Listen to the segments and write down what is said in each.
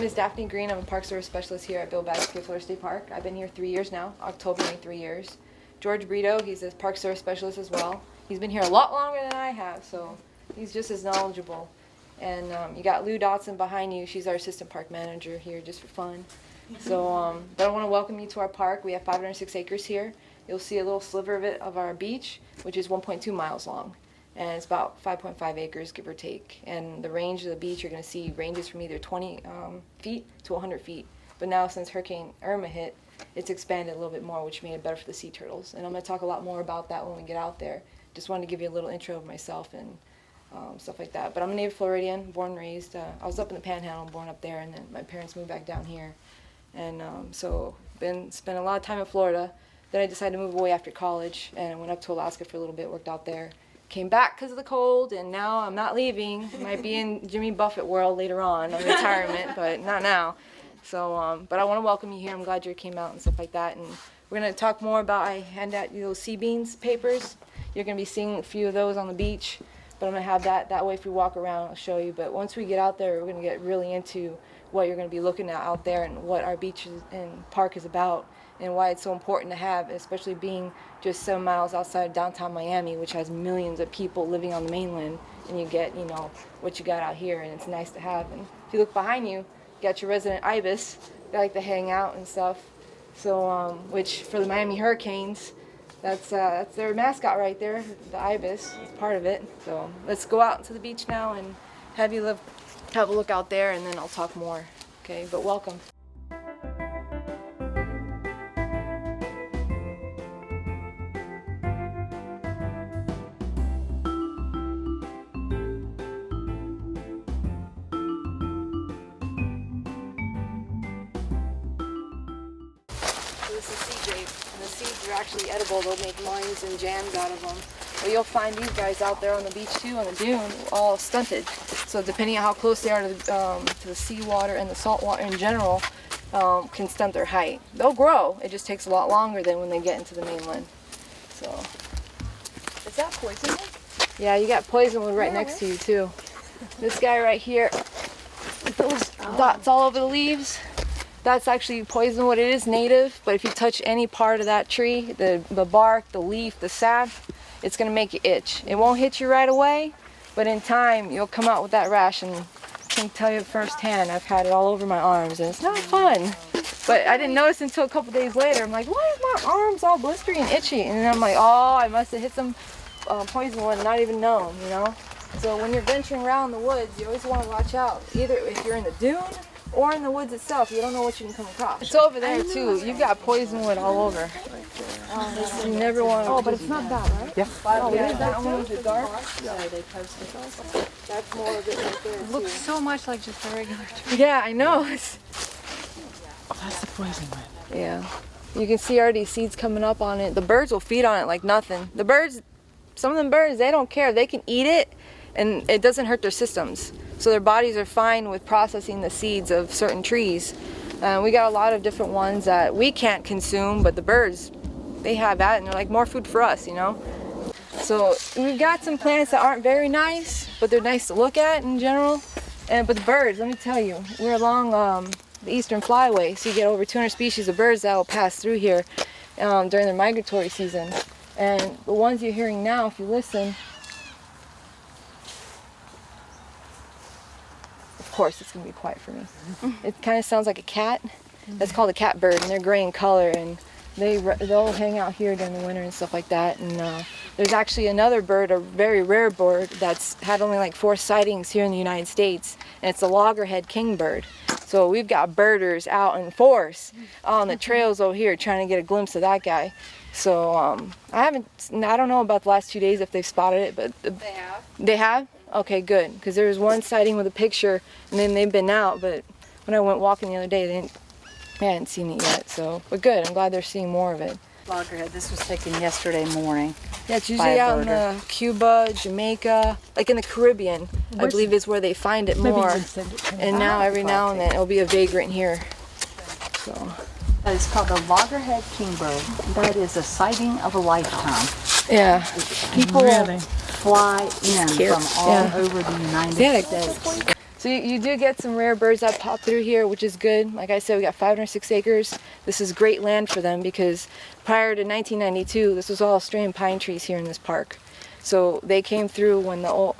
name is Daphne Green. I'm a Park Service Specialist here at Bill Baxter Florida State Park. I've been here 3 years now. October made 3 years. George Brito, he's a Park Service Specialist as well. He's been here a lot longer than I have, so he's just as knowledgeable. And you got Lou Dotson behind you. She's our Assistant Park Manager here just for fun. So, but I want to welcome you to our park. We have 506 acres here. You'll see a little sliver of it of our beach, which is 1.2 miles long. And it's about 5.5 acres, give or take. And the range of the beach you're going to see ranges from either 20 feet to 100 feet. But now since Hurricane Irma hit, it's expanded a little bit more, which made it better for the sea turtles. And I'm going to talk a lot more about that when we get out there. Just wanted to give you a little intro of myself and stuff like that. But I'm a native Floridian, born and raised. I was up in the Panhandle, born up there, and then my parents moved back down here. And so spent a lot of time in Florida. Then I decided to move away after college and went up to Alaska for a little bit, worked out there. Came back because of the cold, and now I'm not leaving. Might be in Jimmy Buffett world later on retirement, but not now. So, but I want to welcome you here. I'm glad you came out and stuff like that. And we're going to talk more about, I hand out you those sea beans papers. You're going to be seeing a few of those on the beach, but I'm going to have that way if we walk around, I'll show you. But once we get out there, we're going to get really into what you're going to be looking at out there and what our beach and park is about and why it's so important to have, especially being just 7 miles outside of downtown Miami, which has millions of people living on the mainland, and you get, you know, what you got out here, and it's nice to have. And if you look behind you, you got your resident ibis. They like to hang out and stuff. So, which for the Miami Hurricanes, that's their mascot right there, the ibis. It's part of it. So let's go out to the beach now and have you have a look out there, and then I'll talk more. Okay, but welcome. This is sea grape, and the seeds are actually edible. They'll make wines and jams out of them. But you'll find these guys out there on the beach too, on the dune, all stunted. So depending on how close they are to the seawater and the salt water in general, can stunt their height. They'll grow. It just takes a lot longer than when they get into the mainland. So, is that poisonwood? Yeah, you got poisonwood right next to you too. This guy right here, with those dots all over the leaves. That's actually poisonwood. It is native, but if you touch any part of that tree, the bark, the leaf, the sap, it's going to make you itch. It won't hit you right away, but in time you'll come out with that rash, and I can tell you firsthand, I've had it all over my arms, and it's not fun. But I didn't notice until a couple days later. I'm like, why is my arms all blistery and itchy? And then I'm like, oh, I must have hit some poisonwood and not even known, you know? So when you're venturing around the woods, you always want to watch out. Either if you're in the dune, or in the woods itself, you don't know what you can come across. It's over there too. You've got poisonwood all over. You never want to. Oh, but it's not that, right? Yeah. Oh, yeah, that one the dark. Yeah, they posted. That's more of it right there. It looks so much like just a regular tree. Yeah, I know. Oh, that's the poisonwood. Yeah. You can see already seeds coming up on it. The birds will feed on it like nothing. The birds, some of them birds, they don't care. They can eat it, and it doesn't hurt their systems. So their bodies are fine with processing the seeds of certain trees. We got a lot of different ones that we can't consume, but the birds, they have that, and they're like more food for us, you know? So we've got some plants that aren't very nice, but they're nice to look at in general. But the birds, let me tell you, we're along the Eastern Flyway, so you get over 200 species of birds that will pass through here during their migratory season. And the ones you're hearing now, if you listen, of course it's going to be quiet for me. It kind of sounds like a cat. That's called a catbird, and they're gray in color, and they'll hang out here during the winter and stuff like that. And there's actually another bird, a very rare bird, that's had only like 4 sightings here in the United States, and it's the loggerhead kingbird. So we've got birders out in force on the trails over here trying to get a glimpse of that guy. So I don't know about the last 2 days if they've spotted it, but They have. They have? Okay, good. Because there was one sighting with a picture, and then they've been out. But when I went walking the other day, they hadn't seen it yet. So, but good. I'm glad they're seeing more of it. Loggerhead. This was taken yesterday morning. Yeah, it's usually out in Cuba, Jamaica, like in the Caribbean. I believe is where they find it more. And now every now and then it'll be a vagrant here. So. It's called the loggerhead kingbird. That is a sighting of a lifetime. Yeah. People fly in from all over the United States. So you do get some rare birds that pop through here, which is good. Like I said, we got 506 acres. This is great land for them because prior to 1992, this was all Australian pine trees here in this park. So they came through when the old,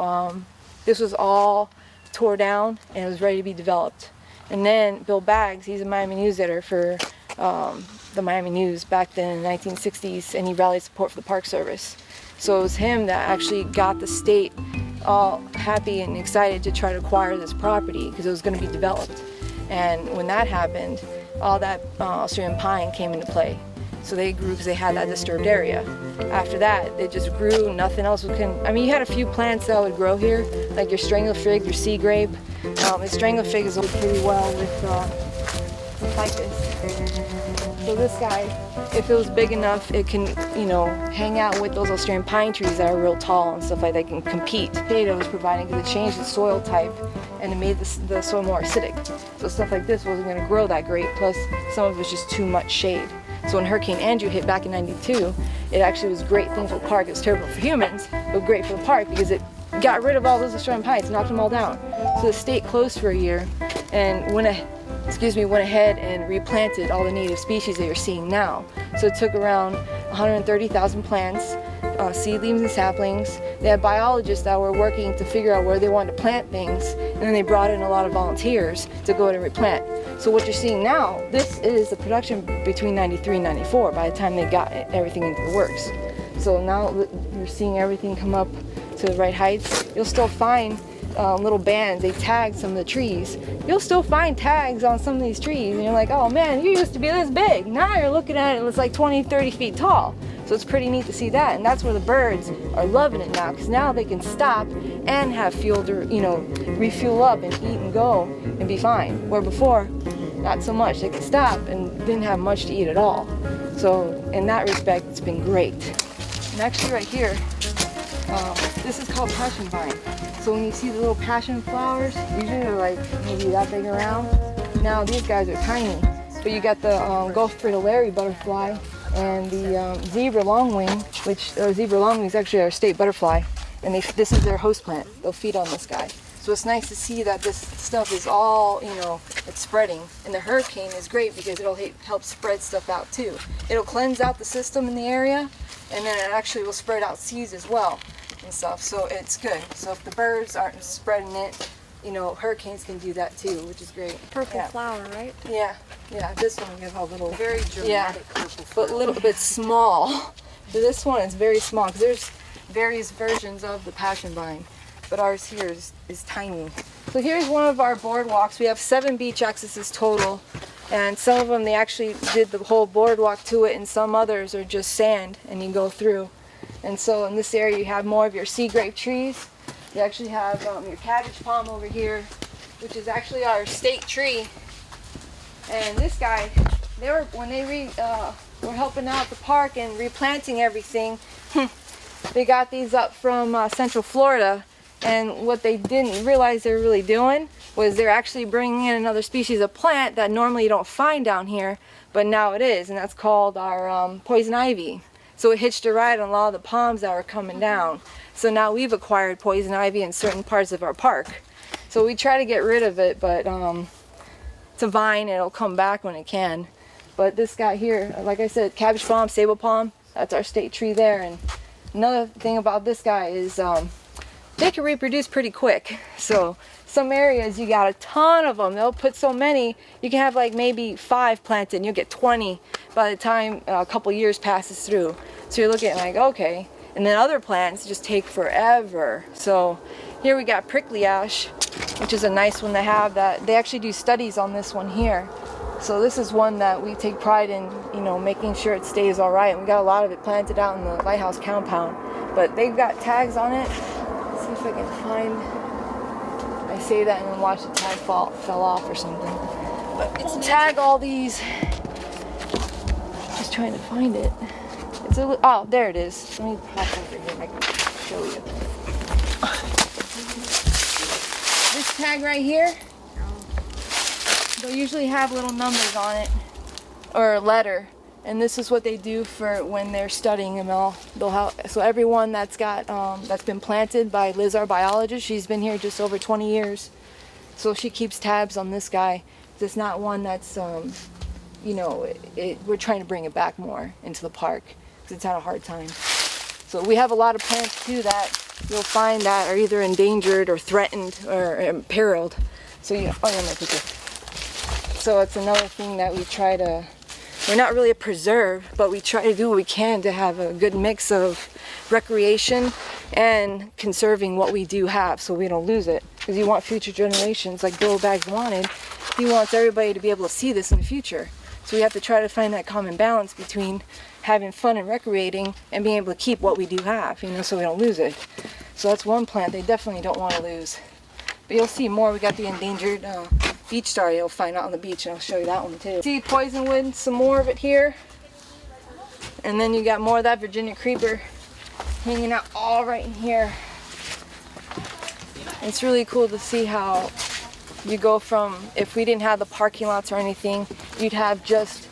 this was all tore down and it was ready to be developed. And then Bill Baggs, he's a Miami news editor for the Miami News back then in the 1960s, and he rallied support for the Park Service. So it was him that actually got the state all happy and excited to try to acquire this property because it was going to be developed. And when that happened, all that Australian pine came into play. So they grew because they had that disturbed area. After that, it just grew. Nothing else I mean, you had a few plants that would grow here, like your Strangler fig, your sea grape. The Strangler fig is pretty well with ficus. So this guy, if it was big enough, it can, you know, hang out with those Australian pine trees that are real tall and stuff like that, can compete. Potatoes providing, because it changed the soil type and it made the soil more acidic. So stuff like this wasn't going to grow that great, plus some of it was just too much shade. So when Hurricane Andrew hit back in '92, it actually was a great thing for the park. It was terrible for humans, but great for the park because it got rid of all those Australian pines, knocked them all down. So the state closed for a year and went ahead and replanted all the native species that you're seeing now. So it took around 130,000 plants, seedlings and saplings. They had biologists that were working to figure out where they wanted to plant things, and then they brought in a lot of volunteers to go ahead and replant. So what you're seeing now, this is the production between 93 and 94 by the time they got everything into the works. So now you're seeing everything come up to the right heights. You'll still find little bands, they tag some of the trees. You'll still find tags on some of these trees and you're like, oh man, you used to be this big. Now you're looking at it, it's like 20, 30 feet tall. So it's pretty neat to see that, and that's where the birds are loving it now, because now they can stop and have fuel to, you know, refuel up and eat and go and be fine. Where before, not so much. They could stop and didn't have much to eat at all. So in that respect, it's been great. And actually right here, this is called passion vine. So when you see the little passion flowers, usually they're like maybe that big around. Now these guys are tiny. But you got the Gulf fritillary butterfly and the zebra longwing, which zebra longwing is actually our state butterfly, and this is their host plant. They'll feed on this guy. So it's nice to see that this stuff is all, you know, it's spreading. And the hurricane is great because it'll help spread stuff out too. It'll cleanse out the system in the area, and then it actually will spread out seeds as well and stuff. So it's good. So if the birds aren't spreading it, you know, hurricanes can do that too, which is great. Purple flower, right? Yeah, yeah. This one we have a little, Very dramatic purple but a little bit small. So this one is very small because there's various versions of the passion vine, but ours here is tiny. So here's one of our boardwalks. We have 7 beach accesses total, and some of them they actually did the whole boardwalk to it, and some others are just sand and you go through. And so in this area you have more of your sea grape trees. You actually have your cabbage palm over here, which is actually our state tree. And this guy, when they were helping out the park and replanting everything, they got these up from Central Florida. And what they didn't realize they were really doing was they're actually bringing in another species of plant that normally you don't find down here, but now it is, and that's called our poison ivy. So it hitched a ride on a lot of the palms that were coming down. So now we've acquired poison ivy in certain parts of our park. So we try to get rid of it, but it's a vine, it'll come back when it can. But this guy here, like I said, cabbage palm, sable palm, that's our state tree there. And another thing about this guy is they can reproduce pretty quick. So some areas you got a ton of them. They'll put so many, you can have like maybe 5 planted and you'll get 20 by the time a couple years passes through. So you're looking at like, okay. And then other plants just take forever. So here we got prickly ash, which is a nice one to have. That they actually do studies on this one here. So this is one that we take pride in, you know, making sure it stays all right. And we got a lot of it planted out in the lighthouse compound. But they've got tags on it. Let's see if I can find. I say that and then watch the tag fell off or something. But it's tag all these. Just trying to find it. It's a, oh, there it is. Let me pop over here and I can show you. This tag right here, they'll usually have little numbers on it or a letter, and this is what they do for when they're studying them all. They'll have, so everyone that's got that's been planted by Liz, our biologist, she's been here just over 20 years, So she keeps tabs on this guy. It's not one that's, you know, we're trying to bring it back more into the park because it's had a hard time. So we have a lot of plants too that you'll find that are either endangered or threatened or imperiled. So you know, oh yeah, my picture. So it's another thing that we try to, we're not really a preserve, but we try to do what we can to have a good mix of recreation and conserving what we do have so we don't lose it. Because you want future generations, like Bill Baggs wanted, he wants everybody to be able to see this in the future. So we have to try to find that common balance between having fun and recreating and being able to keep what we do have, you know, so we don't lose it. So that's one plant they definitely don't want to lose. But you'll see more. We got the endangered beach star you'll find out on the beach, and I'll show you that one too. See poisonwood, some more of it here. And then you got more of that Virginia creeper hanging out all right in here. It's really cool to see how you go from, if we didn't have the parking lots or anything, you'd have just,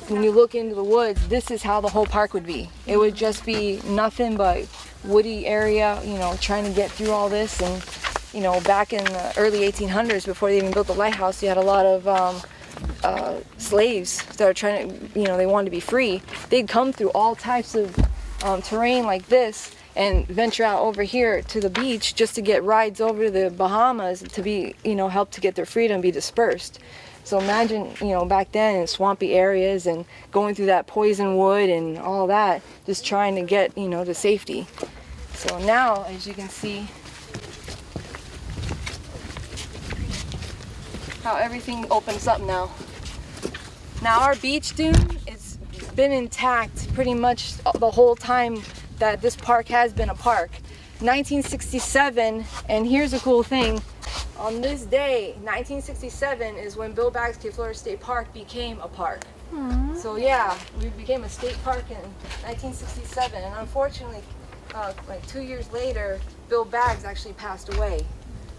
when you look into the woods, this is how the whole park would be. It would just be nothing but woody area, you know, trying to get through all this. And you know, back in the early 1800s, before they even built the lighthouse, you had a lot of slaves that are trying to, you know, they wanted to be free. They'd come through all types of terrain like this and venture out over here to the beach just to get rides over to the Bahamas to be, you know, help to get their freedom, be dispersed. So imagine, you know, back then in swampy areas and going through that poison wood and all that, just trying to get, you know, to safety. So now, as you can see, how everything opens up now. Now our beach dune, it's been intact pretty much the whole time that this park has been a park. 1967, and here's a cool thing. On this day, 1967 is when Bill Baggs Florida State Park became a park. So yeah, we became a state park in 1967, and unfortunately, like 2 years later, Bill Baggs actually passed away.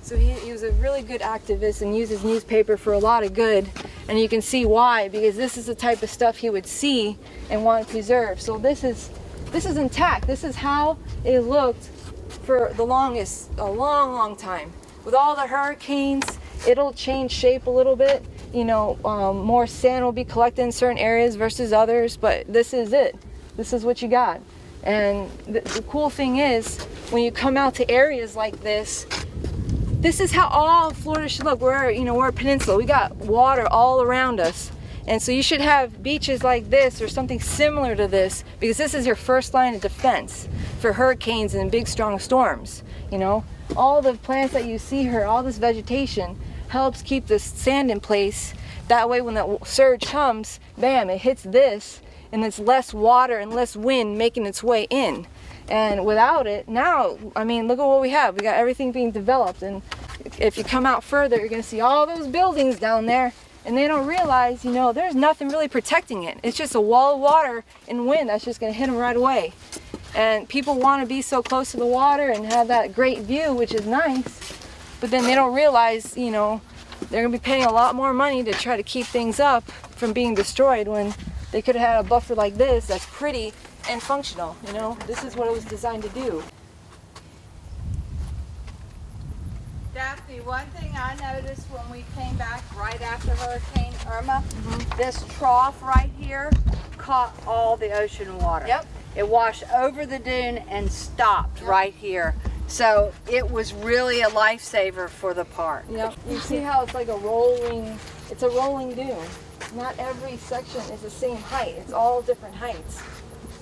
So he was a really good activist and used his newspaper for a lot of good. And you can see why, because this is the type of stuff he would see and want to preserve. So this is intact. This is how it looked for the longest, a long time. With all the hurricanes, it'll change shape a little bit. You know, more sand will be collected in certain areas versus others, but this is it. This is what you got. And the cool thing is, when you come out to areas like this is how all Florida should look. We're a peninsula. We got water all around us. And so you should have beaches like this or something similar to this, because this is your first line of defense for hurricanes and big strong storms. You know, all the plants that you see here, all this vegetation helps keep the sand in place. That way when the surge comes, bam, it hits this, and it's less water and less wind making its way in. And without it, now, I mean, look at what we have. We got everything being developed. And if you come out further, you're going to see all those buildings down there. And they don't realize, you know, there's nothing really protecting it. It's just a wall of water and wind that's just going to hit them right away. And people want to be so close to the water and have that great view, which is nice. But then they don't realize, you know, they're going to be paying a lot more money to try to keep things up from being destroyed when they could have had a buffer like this that's pretty and functional. You know, this is what it was designed to do. Daphne, one thing I noticed when we came back right after Hurricane Irma, this trough right here caught all the ocean water. Yep. It washed over the dune and stopped right here. So it was really a lifesaver for the park. Yep. You see how it's like a rolling dune. Not every section is the same height. It's all different heights.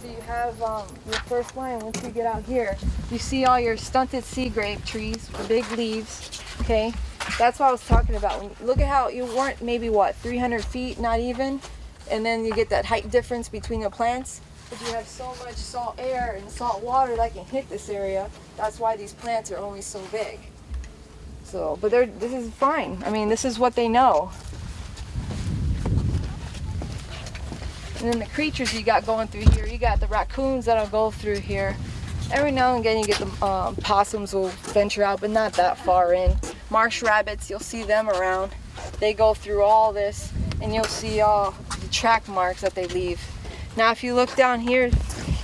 So you have your first line, once you get out here, you see all your stunted sea grape trees, the big leaves, okay? That's what I was talking about. Look at how you weren't maybe, 300 feet, not even, and then you get that height difference between the plants, but you have so much salt air and salt water that can hit this area. That's why these plants are only so big. So, but this is fine. I mean, this is what they know. And then the creatures you got going through here, you got the raccoons that'll go through here. Every now and again you get the possums will venture out, but not that far in. Marsh rabbits, you'll see them around. They go through all this, and you'll see all the track marks that they leave. Now if you look down here,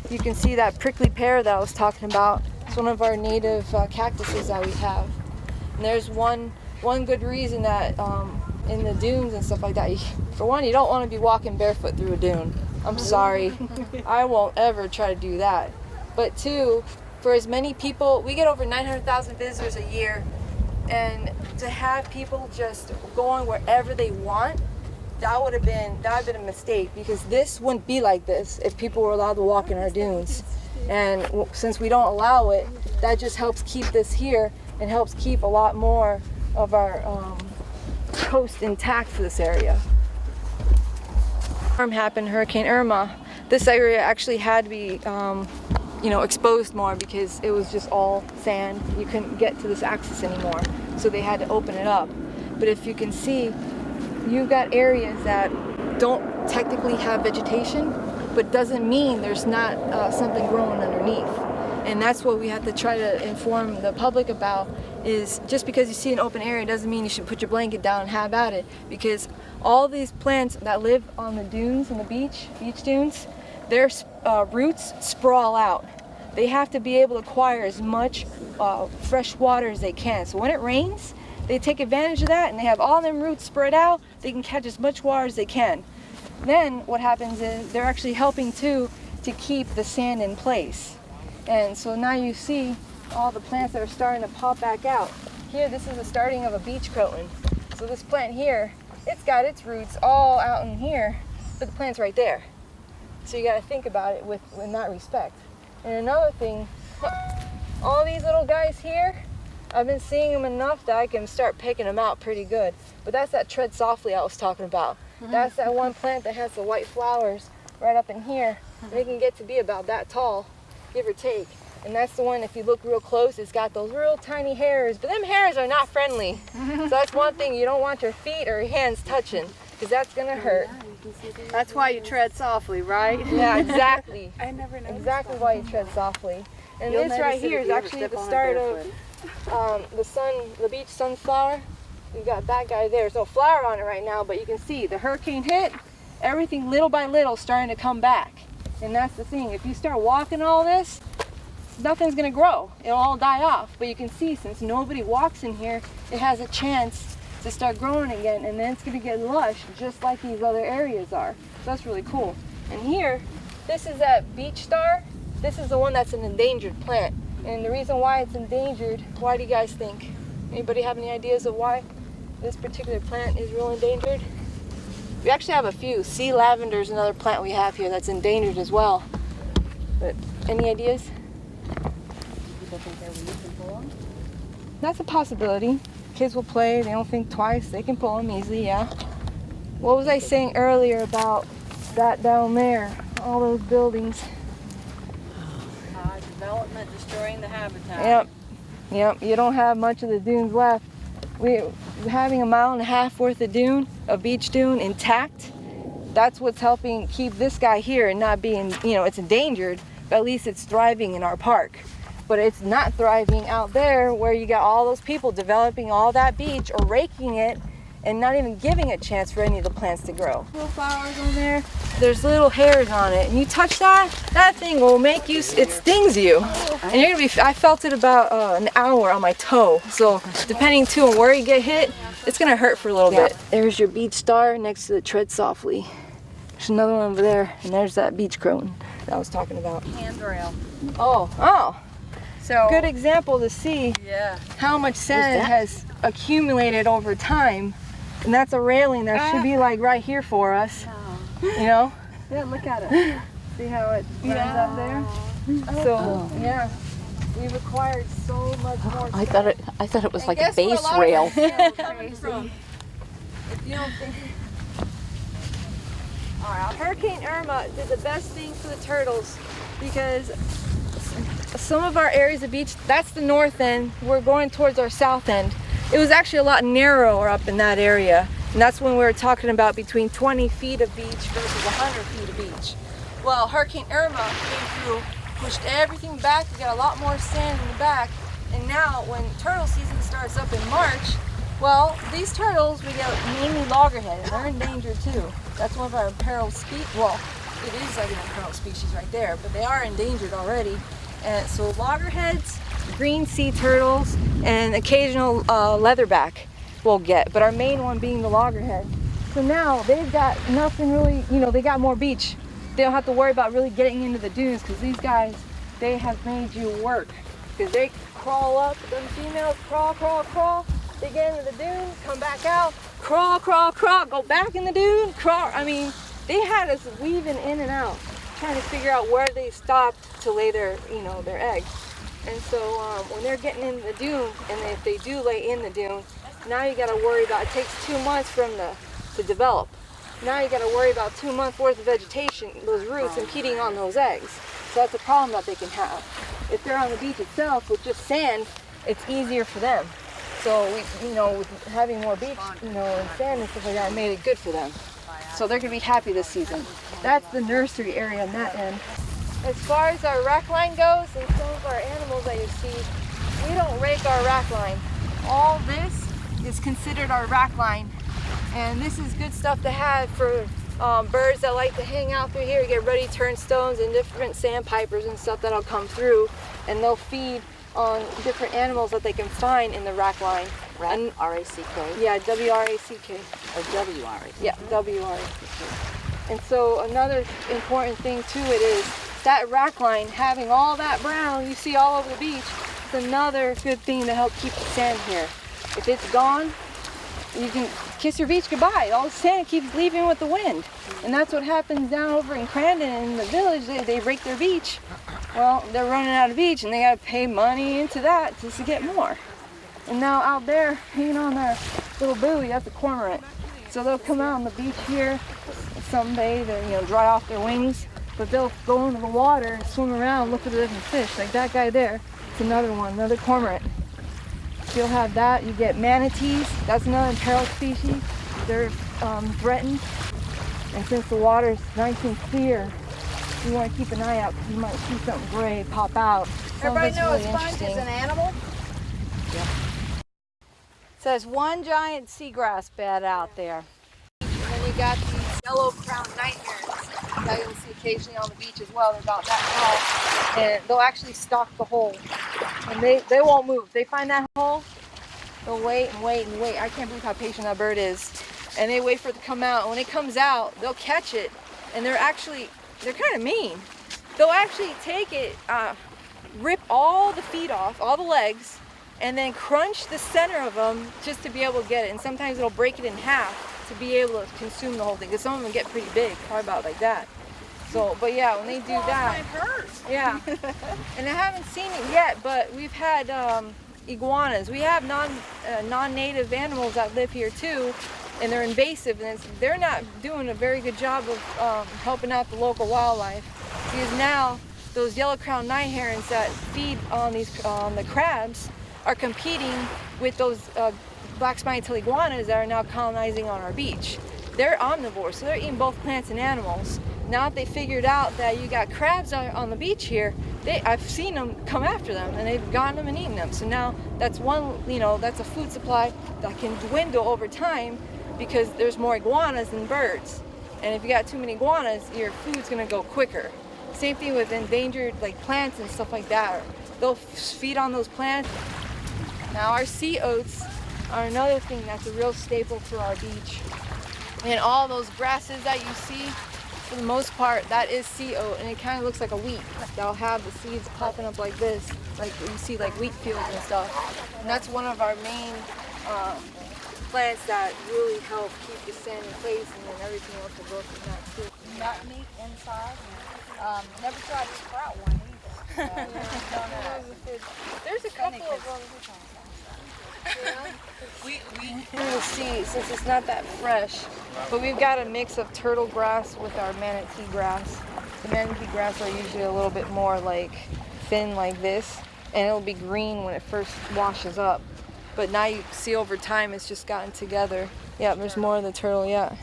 you can see that prickly pear that I was talking about. It's one of our native cactuses that we have. And there's one one good reason that in the dunes and stuff like that, for one, you don't want to be walking barefoot through a dune. I'm sorry. I won't ever try to do that. But two, for as many people, we get over 900,000 visitors a year, and to have people just going wherever they want, that would have been a mistake, because this wouldn't be like this if people were allowed to walk in our dunes. And since we don't allow it, that just helps keep this here and helps keep a lot more of our coast intact for this area. Storm happened, Hurricane Irma. This area actually had to be exposed more because it was just all sand. You couldn't get to this axis anymore, so they had to open it up. But if you can see, you've got areas that don't technically have vegetation, but doesn't mean there's not something growing underneath. And that's what we have to try to inform the public about, is just because you see an open area doesn't mean you should put your blanket down and have at it, because all these plants that live on the dunes and the beach dunes, their roots sprawl out. They have to be able to acquire as much fresh water as they can. So when it rains, they take advantage of that, and they have all them roots spread out. They can catch as much water as they can. Then what happens is they're actually helping too to keep the sand in place. And so now you see all the plants that are starting to pop back out. Here, this is the starting of a beach croton. So this plant here, it's got its roots all out in here, but the plant's right there. So you got to think about it in that respect. And another thing, all these little guys here, I've been seeing them enough that I can start picking them out pretty good. But that's that tread softly I was talking about. That's that one plant that has the white flowers right up in here. They can get to be about that tall, give or take. And that's the one, if you look real close, it's got those real tiny hairs. But them hairs are not friendly. So that's one thing you don't want your feet or your hands touching, because that's going to hurt. That's why you tread softly, right? Yeah, exactly. I never noticed. Exactly why you tread softly. And You'll this right notice it here if is you ever actually step the on it start barefoot. of the beach sunflower. You've got that guy there. There's no flower on it right now, but you can see the hurricane hit, everything little by little starting to come back. And that's the thing. If you start walking all this, nothing's going to grow. It'll all die off. But you can see, since nobody walks in here, it has a chance to start growing again, and then it's going to get lush just like these other areas are. So that's really cool. And here, this is that beach star. This is the one that's an endangered plant. And the reason why it's endangered, why do you guys think? Anybody have any ideas of why this particular plant is real endangered? We actually have a few. Sea lavender is another plant we have here that's endangered as well. But any ideas? People think they're weeds and pull them? That's a possibility. Kids will play, they don't think twice, they can pull them easily, yeah. What was I saying earlier about that down there? All those buildings. Development destroying the habitat. Yep, you don't have much of the dunes left. We're having a mile and a half worth of dune, a beach dune, intact. That's what's helping keep this guy here and not being, it's endangered, but at least it's thriving in our park. But it's not thriving out there where you got all those people developing all that beach or raking it and not even giving a chance for any of the plants to grow. Little flowers on there, there's little hairs on it, and you touch that thing will make you, it stings you. And you're gonna be, I felt it about an hour on my toe. So depending too on where you get hit, it's gonna hurt for a little bit. There's your beach star next to the tread softly. There's another one over there, and there's that beach croton that I was talking about. Handrail. Oh. So Good example to see how much sand has accumulated over time. And that's a railing that should be like right here for us. Yeah, look at it. See how it runs up there? So, yeah, we've acquired so much more I sand. thought it was like a Guess where base lot of rail. this sand is coming from? If you don't think... Hurricane Irma did the best thing for the turtles, because some of our areas of beach, that's the north end, we're going towards our south end. It was actually a lot narrower up in that area, and that's when we were talking about between 20 feet of beach versus 100 feet of beach. Well, Hurricane Irma came through, pushed everything back, we got a lot more sand in the back, and now when turtle season starts up in March, well, these turtles, we get mainly loggerhead, and they're endangered too. That's one of our imperiled species. Well, it is like an imperiled species right there, but they are endangered already. And so loggerheads, green sea turtles, and occasional leatherback. will get, but our main one being the loggerhead. So now they've got nothing really, you know, they got more beach. They don't have to worry about really getting into the dunes, because these guys, they have made you work. Because they crawl up, them females crawl, crawl, crawl. They get into the dune, come back out, crawl, crawl, crawl, go back in the dune, crawl. I mean, they had us weaving in and out, trying to figure out where they stopped to lay their, you know, their eggs. And so when they're getting in the dune, and if they do lay in the dune, now you got to worry about, it takes 2 months for them to develop. Now you got to worry about 2 months worth of vegetation, those roots impeding on those eggs. So that's a problem that they can have. If they're on the beach itself with just sand, it's easier for them. So we, you know, with having more beach, you know, and sand and stuff like that, made it good for them. So they're gonna be happy this season. That's the nursery area on that end. As far as our rack line goes and some of our animals that you see, we don't rake our rack line. All this is considered our rack line. And this is good stuff to have for birds that like to hang out through here, get ruddy turnstones and different sandpipers and stuff that'll come through, and they'll feed on different animals that they can find in the rack line. Rack, R-A-C-K? Yeah, W-R-A-C-K. Or W-R-A-C-K? Yeah, W-R-A-C-K. And so another important thing to it is that rack line, having all that brown you see all over the beach, is another good thing to help keep the sand here. If it's gone, you can kiss your beach goodbye. All the sand keeps leaving with the wind. And that's what happens down over in Crandon in the village. They rake their beach. Well, they're running out of beach and they gotta pay money into that just to get more. And now out there, hanging on their little buoy, that's a cormorant. So they'll come out on the beach here, sunbathe, and, you know, dry off their wings, but they'll go into the water and swim around, look at the different fish. Like that guy there, it's another one, another cormorant. You'll have that. You get manatees. That's another imperiled species. They're threatened. And since the water is nice and clear, you want to keep an eye out because you might see something gray pop out. Everybody know really a sponge is an animal? Yeah. Says one giant seagrass bed out there. And then you got these yellow crowned night herons that you'll see occasionally on the beach as well. They're about that tall. And they'll actually stalk the hole. And they won't move. They find that hole, they'll wait and wait and wait. I can't believe how patient that bird is. And they wait for it to come out. And when it comes out, they'll catch it. And they're kind of mean. They'll actually take it, rip all the feet off, all the legs, and then crunch the center of them just to be able to get it. And sometimes it'll break it in half to be able to consume the whole thing. Because some of them get pretty big, probably about like that. So, but yeah, when they do that, yeah. And I haven't seen it yet, but we've had iguanas. We have non-native animals that live here too, and they're invasive, and they're not doing a very good job of helping out the local wildlife. Because now those yellow-crowned night herons that feed on the crabs are competing with those black-spiny-tailed iguanas that are now colonizing on our beach. They're omnivores, so they're eating both plants and animals. Now that they figured out that you got crabs on the beach here, I've seen them come after them, and they've gotten them and eaten them. So now that's one, you know, that's a food supply that can dwindle over time because there's more iguanas than birds. And if you got too many iguanas, your food's gonna go quicker. Same thing with endangered like plants and stuff like that. They'll feed on those plants. Now our sea oats are another thing that's a real staple for our beach. And all those grasses that you see, for the most part, that is sea oat, and it kind of looks like a wheat. They'll have the seeds popping up like this, like you see like wheat fields and stuff. And that's one of our main plants that really help keep the sand in place, and then everything else will grow from that too. Nut meat inside. Never tried to sprout one either. There's a couple of them. You'll see, since it's not that fresh, but we've got a mix of turtle grass with our manatee grass. The manatee grass are usually a little bit more like thin like this, and it'll be green when it first washes up. But now you see over time it's just gotten together. Yeah, there's more of the turtle, yeah.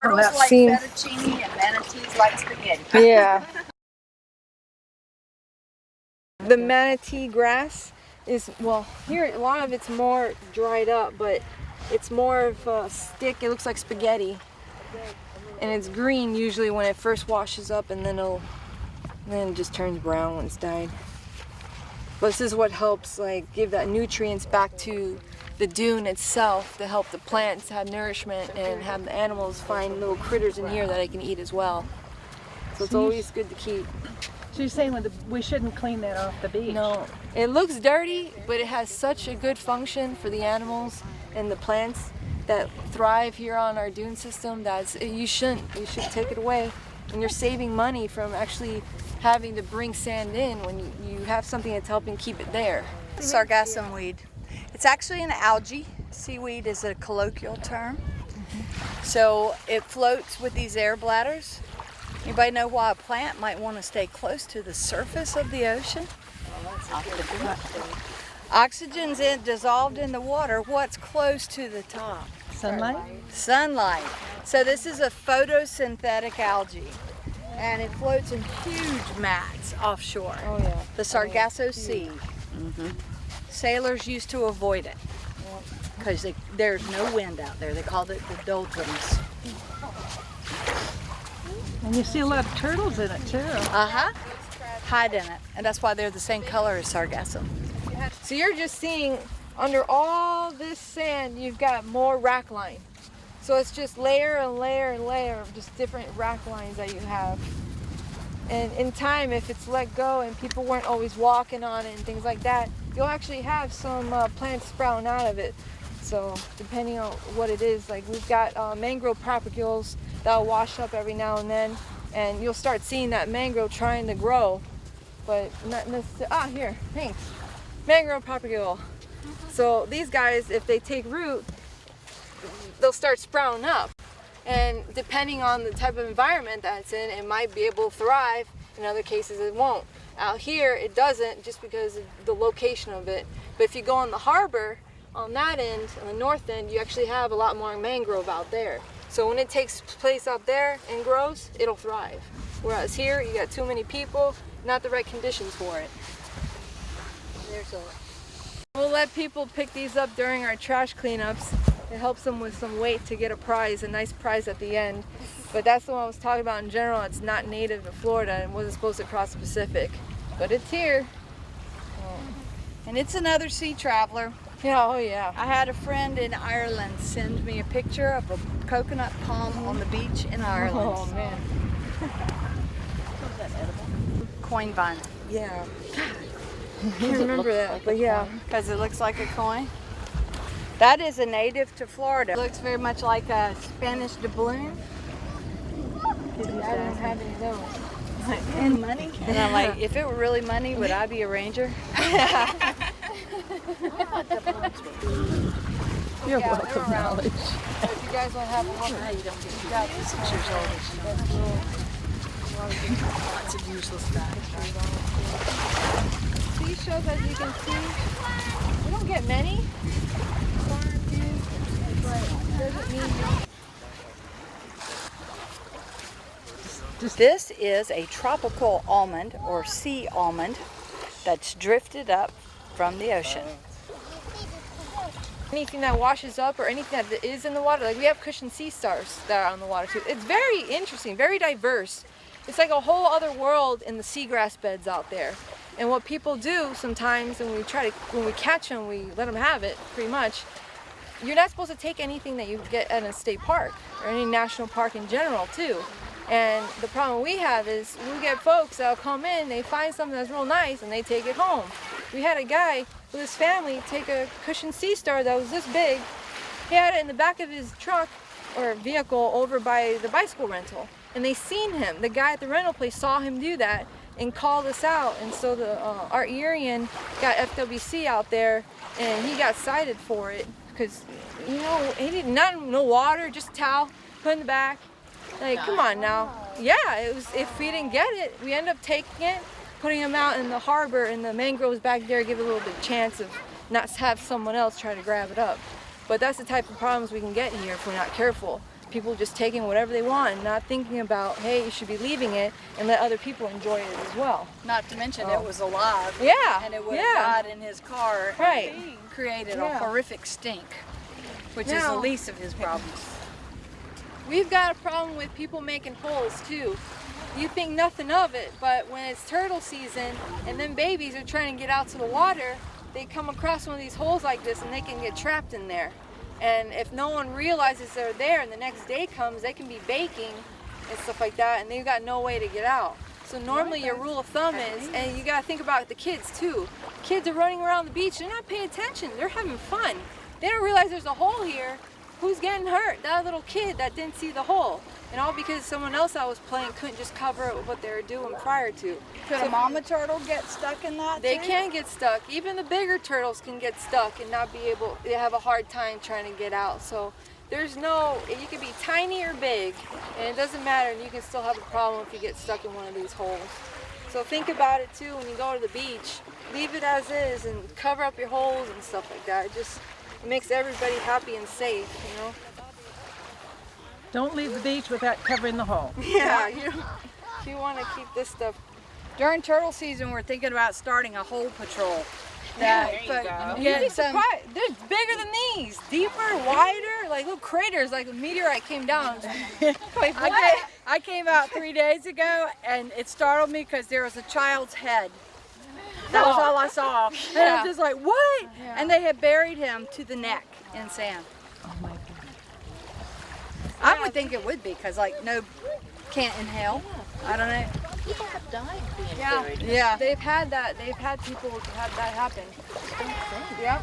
Turtles like fettuccine and manatees like spaghetti. Yeah. The manatee grass is, well, here a lot of it's more dried up, but it's more of a stick. It looks like spaghetti, and it's green usually when it first washes up, and then it just turns brown when it's dyed. But this is what helps like give that nutrients back to the dune itself to help the plants have nourishment and have the animals find little critters in here that they can eat as well. So it's always good to keep. So you're saying we shouldn't clean that off the beach? No, it looks dirty, but it has such a good function for the animals and the plants that thrive here on our dune system that you should take it away. And you're saving money from actually having to bring sand in when you have something that's helping keep it there. Sargassum weed. It's actually an algae. Seaweed is a colloquial term. So it floats with these air bladders. Anybody know why a plant might want to stay close to the surface of the ocean? Oxygen's dissolved in the water. What's close to the top? Sunlight? Sunlight. So this is a photosynthetic algae, and it floats in huge mats offshore. Oh yeah. The Sargasso Sea. Sailors used to avoid it because there's no wind out there. They called it the doldrums. And you see a lot of turtles in it too. Hide in it, and that's why they're the same color as sargassum. So you're just seeing under all this sand, you've got more rack line. So it's just layer and layer and layer of just different rack lines that you have. And in time, if it's let go and people weren't always walking on it and things like that, you'll actually have some plants sprouting out of it. So depending on what it is, like we've got mangrove propagules that'll wash up every now and then, and you'll start seeing that mangrove trying to grow, but not necessarily. Here, thanks. Mangrove propagule. So these guys, if they take root, they'll start sprouting up. And depending on the type of environment that it's in, it might be able to thrive. In other cases, it won't. Out here, it doesn't just because of the location of it. But if you go on the harbor, on that end, on the north end, you actually have a lot more mangrove out there. So when it takes place out there and grows, it'll thrive. Whereas here, you got too many people, not the right conditions for it. We'll let people pick these up during our trash cleanups. It helps them with some weight to get a prize, a nice prize at the end. But that's the one I was talking about in general. It's not native to Florida and wasn't supposed to cross the Pacific. But it's here. And it's another sea traveler. Yeah, oh yeah. I had a friend in Ireland send me a picture of a coconut palm on the beach in Ireland. Oh man. Coin vine. Yeah. I can't remember that, but yeah. Because it looks like a coin. That is a native to Florida. It looks very much like a Spanish doubloon. I don't have any of those. And money. And I'm like, if it were really money, would I be a ranger? You're Yeah, welcome, they're around. knowledge. So if you guys want to have a look, you don't get got 6 years old. Lots of useless facts. Seashells, as you can see, we don't get many. This is a tropical almond or sea almond that's drifted up from the ocean. Anything that washes up or anything that is in the water, like we have cushion sea stars that are on the water too. It's very interesting, very diverse. It's like a whole other world in the seagrass beds out there. And what people do sometimes when we catch them, we let them have it pretty much. You're not supposed to take anything that you get at a state park or any national park in general too. And the problem we have is we get folks that'll come in, they find something that's real nice and they take it home. We had a guy with his family take a cushion sea star that was this big. He had it in the back of his truck or vehicle over by the bicycle rental. And they seen him. The guy at the rental place saw him do that and called us out. And so our Aryan got FWC out there and he got cited for it because, you know, he did no water, just a towel, put in the back. Like, come on now. Yeah, it was. If we didn't get it, we end up taking it, putting them out in the harbor, and the mangroves back there give it a little bit of chance of not have someone else try to grab it up. But that's the type of problems we can get here if we're not careful. People just taking whatever they want and not thinking about, hey, you should be leaving it and let other people enjoy it as well. Not to mention it was alive. Yeah. And it would have died in his car. Right. Created a horrific stink, which is the Now- least of his problems. We've got a problem with people making holes too. You think nothing of it, but when it's turtle season and then babies are trying to get out to the water, they come across one of these holes like this and they can get trapped in there. And if no one realizes they're there and the next day comes, they can be baking and stuff like that, and they've got no way to get out. So normally your rule of thumb is, and you gotta think about the kids too. Kids are running around the beach, they're not paying attention, they're having fun. They don't realize there's a hole here. Who's getting hurt? That little kid that didn't see the hole. And all because someone else that was playing couldn't just cover it with what they were doing prior to. Could a mama turtle get stuck in that They too? can get stuck. Even the bigger turtles can get stuck and not be able, they have a hard time trying to get out. So there's no, you can be tiny or big, and it doesn't matter, and you can still have a problem if you get stuck in one of these holes. So think about it too when you go to the beach. Leave it as is and cover up your holes and stuff like that. It makes everybody happy and safe, you know? Don't leave the beach without covering the hole. Yeah, you want to keep this stuff. During turtle season, we're thinking about starting a hole patrol. You'd be surprised. They're bigger than these. Deeper, wider, like little craters, like a meteorite came down. Like, what? I came out 3 days ago and it startled me because there was a child's head. That was all I saw. And Yeah. I'm just like, what? Yeah. And they had buried him to the neck in sand. Oh my God. I would think it would be because can't inhale. I don't know. People have died being Yeah. buried. Yeah. They've had that. They've had people have that happen. Yeah.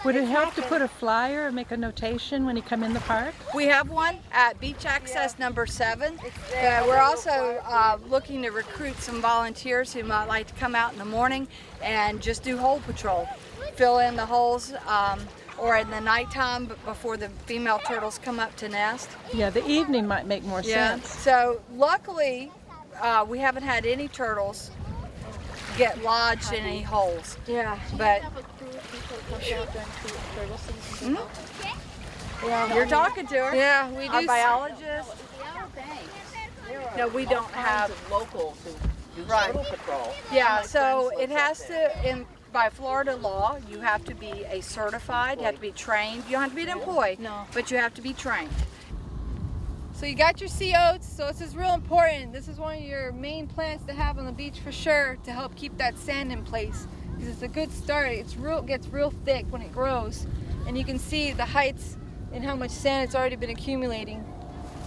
Would it help to put a flyer or make a notation when you come in the park? We have one at beach access number 7. there. We're also looking to recruit some volunteers who might like to come out in the morning and just do hole patrol. Fill in the holes or in the nighttime before the female turtles come up to nest. Yeah, the evening might make more sense. So luckily we haven't had any turtles get lodged in any holes. Yeah. But Have a crew of people come out during turtle season. Yeah. you're talking to her. Yeah, we Our do. biologist. No, we don't have. Locals who do Right. turtle patrol. Yeah, My so friends it live has up there. to, by Florida law, you have to be a certified, you have to be trained. You don't have to be an employee, No. but you have to be trained. So you got your sea oats. So this is real important. This is one of your main plants to have on the beach for sure to help keep that sand in place. Because it's a good start. It gets real thick when it grows, and you can see the heights and how much sand it's already been accumulating.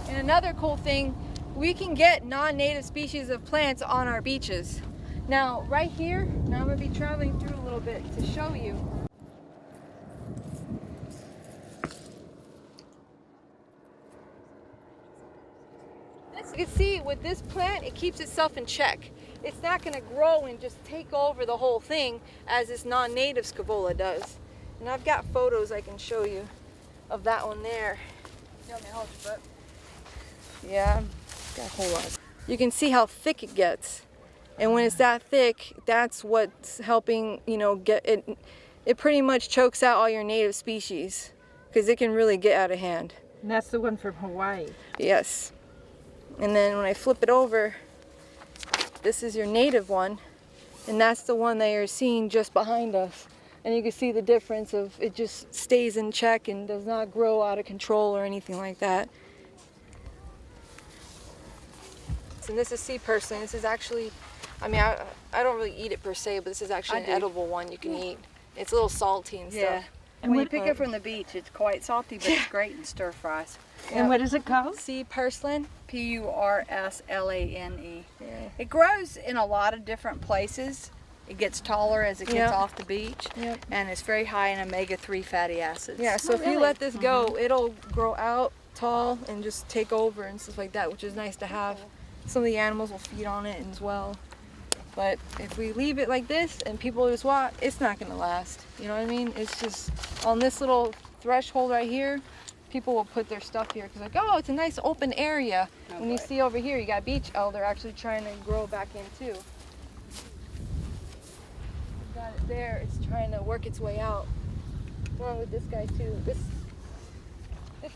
And another cool thing, we can get non-native species of plants on our beaches. Now right here, now I'm gonna be traveling through a little bit to show you. You can see with this plant, it keeps itself in check. It's not going to grow and just take over the whole thing as this non-native scavola does. And I've got photos I can show you of that one there. You want me to hold your book? Yeah, got a whole lot. You can see how thick it gets. And when it's that thick, that's what's helping, get it. It pretty much chokes out all your native species because it can really get out of hand. And that's the one from Hawaii. Yes. And then when I flip it over, this is your native one, and that's the one that you're seeing just behind us. And you can see the difference of it just stays in check and does not grow out of control or anything like that. And this is sea purslane. This is actually, I don't really eat it per se, but this is actually I an do. edible one you can eat. It's a little salty and Yeah. stuff. And when you what- pick it from the beach, it's quite salty, but it's great in stir fries. And what is it called? Sea purslane. Purslane. Yeah. It grows in a lot of different places. It gets taller as it gets Yep. off the beach, Yep. and it's very high in omega-3 fatty acids. Yeah, so if you let this go, it'll grow out tall and just take over and stuff like that, which is nice to have. Some of the animals will feed on it as well. But if we leave it like this and people just walk, it's not gonna last. You know what I mean? It's just on this little threshold right here, people will put their stuff here because like, oh, it's a nice open area. When you see over here, you got beach elder actually trying to grow back in too. Got it there, it's trying to work its way out. Along with this guy too. This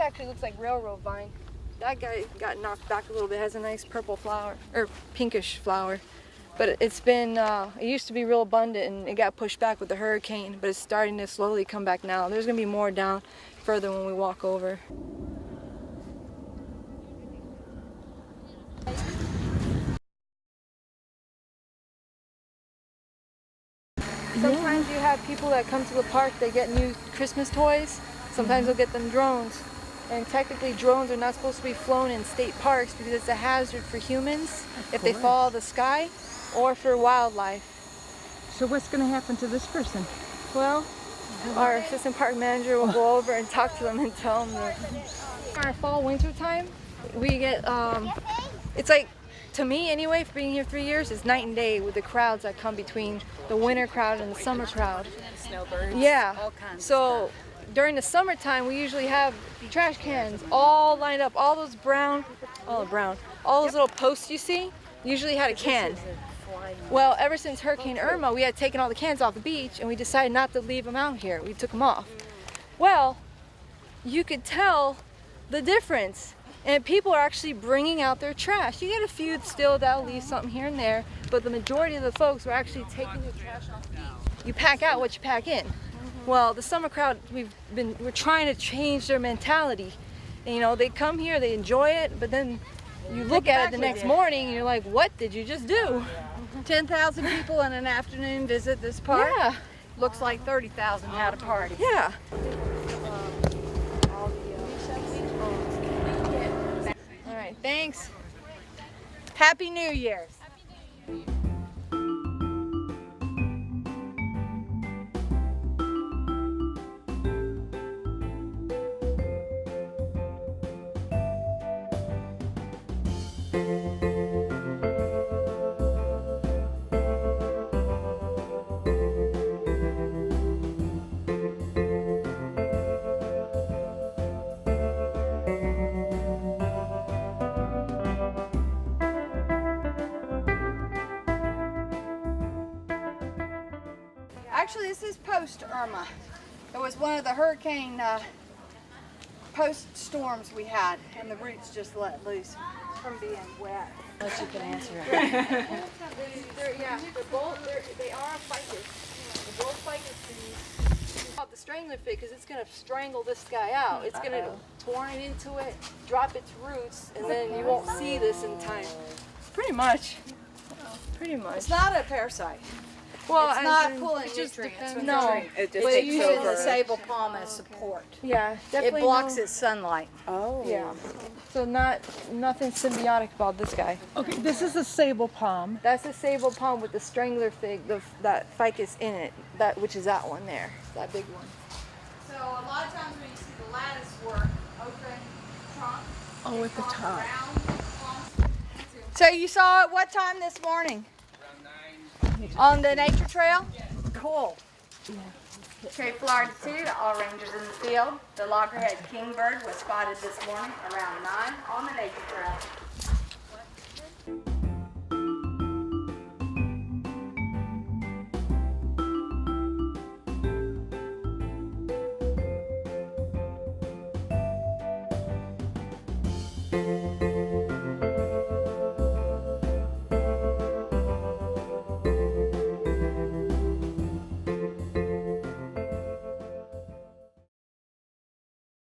actually looks like railroad vine. That guy got knocked back a little bit, has a nice purple flower, or pinkish flower. But it's been, it used to be real abundant and it got pushed back with the hurricane, but it's starting to slowly come back now. There's gonna be more down further when we walk over. Sometimes sometimes you have people that come to the park, they get new Christmas toys. Sometimes they'll get them drones. And technically drones are not supposed to be flown in state parks because it's a hazard for humans if they fall out of the sky or for wildlife. So what's going to happen to this person? Well, our assistant park manager will go over and talk to them and tell them that. Our fall winter time, we get, it's like, to me anyway, for being here 3 years, it's night and day with the crowds that come between the winter crowd and the summer crowd. Snowbirds. Yeah. All kinds So during the summertime, we usually have trash cans all lined up. All those all those little posts you see, usually had a can. Well, ever since Hurricane Irma, we had taken all the cans off the beach and we decided not to leave them out here. We took them off. Well, you could tell the difference. And people are actually bringing out their trash. You get a few still that'll leave something here and there, but the majority of the folks are actually taking their trash off the beach. You pack out what you pack in. Well, the summer crowd, we're trying to change their mentality. And, you know, they come here, they enjoy it, but then you look at it the next morning and you're like, what did you just do? 10,000 people in an afternoon visit this park. Yeah. Looks like 30,000 had a party. Yeah. All right, thanks. Happy New Year's. Actually, this is post-Irma. It was one of the hurricane post-storms we had, and the roots just let loose from being wet. Unless you can answer it. They are a ficus. The gold ficus trees. The strangler fig because it's gonna strangle this guy out. It's gonna torn it into it, drop its roots, and then you won't see this in time. Pretty much. Pretty much. It's not a parasite. Well, It's as not in- pulling it just nutrients depends. from No. the tree. It It's takes using over. the sable palm as support. Yeah, definitely. It blocks no- its sunlight. Oh. Yeah. So nothing symbiotic about this guy. Okay, this is a sable palm. That's a sable palm with the strangler fig, that ficus in it, which is that one there, that big one. So a lot of times when you see the lattice work, open trunk. Oh, at the top. So you saw it what time this morning? Around 9. On the nature trail? Cool. Okay, Florida 2, all rangers in the field. The loggerhead kingbird was spotted this morning around 9 on the nature trail.